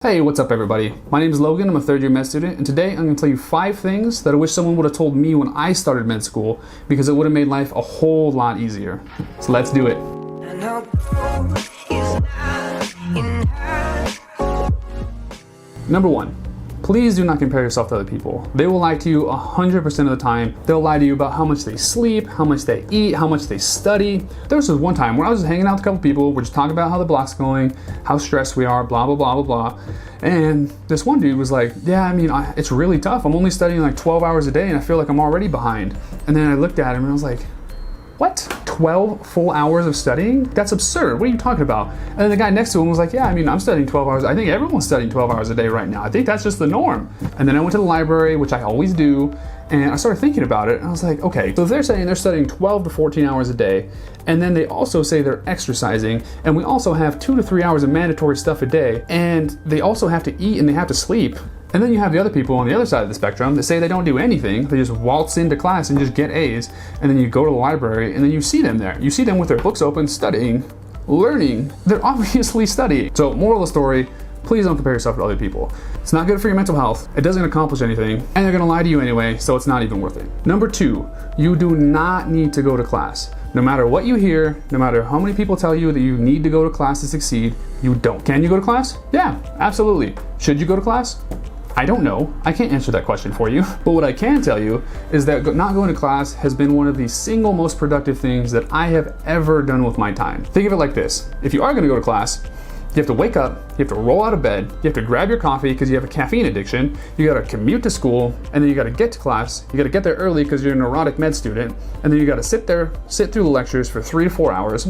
Hey, what's up everybody? My name is Logan, I'm a third year med student, and today I'm going to tell you 5 things that I wish someone would have told me when I started med school because it would have made life a whole lot easier. So let's do it. Number 1. Please do not compare yourself to other people. They will lie to you 100% of the time. They'll lie to you about how much they sleep, how much they eat, how much they study. There was this one time where I was just hanging out with a couple people, we're just talking about how the block's going, how stressed we are, blah, blah, blah, blah, blah. And this one dude was like, yeah, I mean, it's really tough. I'm only studying like 12 hours a day and I feel like I'm already behind. And then I looked at him and I was like, what? 12 full hours of studying? That's absurd. What are you talking about? And then the guy next to him was like, yeah, I mean, I'm studying 12 hours. I think everyone's studying 12 hours a day right now. I think that's just the norm. And then I went to the library, which I always do, and I started thinking about it. And I was like, okay, so if they're saying they're studying 12 to 14 hours a day, and then they also say they're exercising, and we also have 2 to 3 hours of mandatory stuff a day, and they also have to eat and they have to sleep. And then you have the other people on the other side of the spectrum that say they don't do anything. They just waltz into class and just get A's. And then you go to the library and then you see them there. You see them with their books open, studying, learning. They're obviously studying. So moral of the story, please don't compare yourself to other people. It's not good for your mental health. It doesn't accomplish anything. And they're gonna lie to you anyway, so it's not even worth it. Number 2, you do not need to go to class. No matter what you hear, no matter how many people tell you that you need to go to class to succeed, you don't. Can you go to class? Yeah, absolutely. Should you go to class? I don't know. I can't answer that question for you. But what I can tell you is that not going to class has been one of the single most productive things that I have ever done with my time. Think of it like this. If you are going to go to class, you have to wake up, you have to roll out of bed, you have to grab your coffee because you have a caffeine addiction, you got to commute to school, and then you got to get to class, you got to get there early because you're a neurotic med student, and then you got to sit through the lectures for 3 to 4 hours.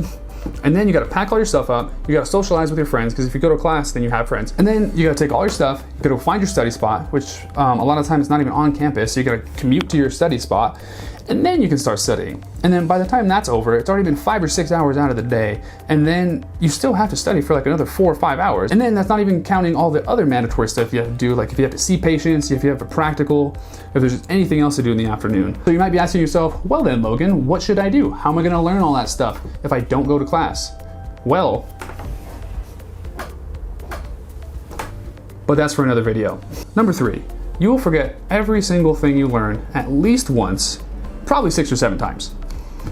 And then you gotta pack all your stuff up, you gotta socialize with your friends, because if you go to class, then you have friends. And then you gotta take all your stuff, you gotta find your study spot, which a lot of times it's not even on campus, so you gotta commute to your study spot, and then you can start studying. And then by the time that's over, it's already been 5 or 6 hours out of the day, and then you still have to study for like another 4 or 5 hours. And then that's not even counting all the other mandatory stuff you have to do, like if you have to see patients, if you have a practical, if there's anything else to do in the afternoon. So you might be asking yourself, well then Logan, what should I do? How am I gonna learn all that stuff if I don't go to class? Well, but that's for another video. Number 3, you will forget every single thing you learn at least once, probably 6 or 7 times.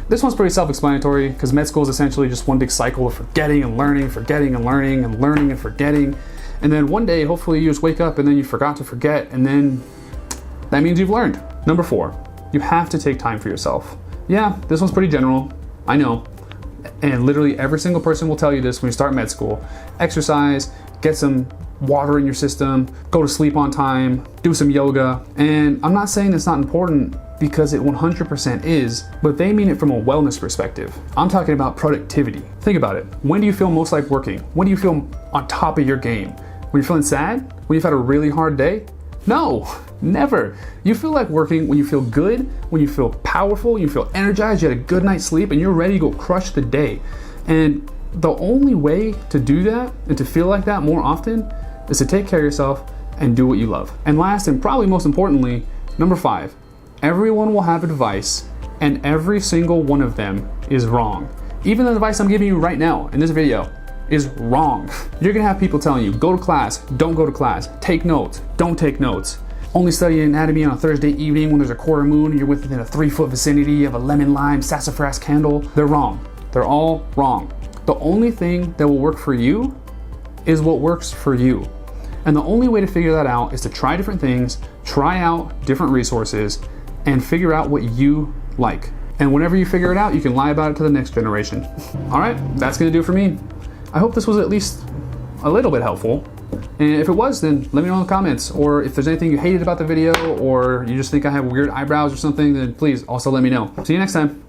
This one's pretty self-explanatory because med school is essentially just one big cycle of forgetting and learning, forgetting and learning, and learning and forgetting. And then one day, hopefully you just wake up and then you forgot to forget, and then that means you've learned. Number 4, you have to take time for yourself. Yeah, this one's pretty general, I know. And literally every single person will tell you this when you start med school. Exercise, get some water in your system, go to sleep on time, do some yoga. And I'm not saying it's not important, because it 100% is, but they mean it from a wellness perspective. I'm talking about productivity. Think about it. When do you feel most like working? When do you feel on top of your game? When you're feeling sad? When you've had a really hard day? No, never. You feel like working when you feel good, when you feel powerful, when you feel energized, you had a good night's sleep, and you're ready to go crush the day. And the only way to do that and to feel like that more often is to take care of yourself and do what you love. And last, and probably most importantly, number 5, everyone will have advice, and every single one of them is wrong. Even the advice I'm giving you right now in this video is wrong. You're gonna have people telling you, go to class, don't go to class, take notes, don't take notes, only study anatomy on a Thursday evening when there's a quarter moon and you're within a 3-foot vicinity of a lemon lime sassafras candle. They're wrong. They're all wrong. The only thing that will work for you is what works for you. And the only way to figure that out is to try different things, try out different resources, and figure out what you like. And whenever you figure it out, you can lie about it to the next generation. All right, that's gonna do it for me. I hope this was at least a little bit helpful. And if it was, then let me know in the comments. Or if there's anything you hated about the video, or you just think I have weird eyebrows or something, then please also let me know. See you next time.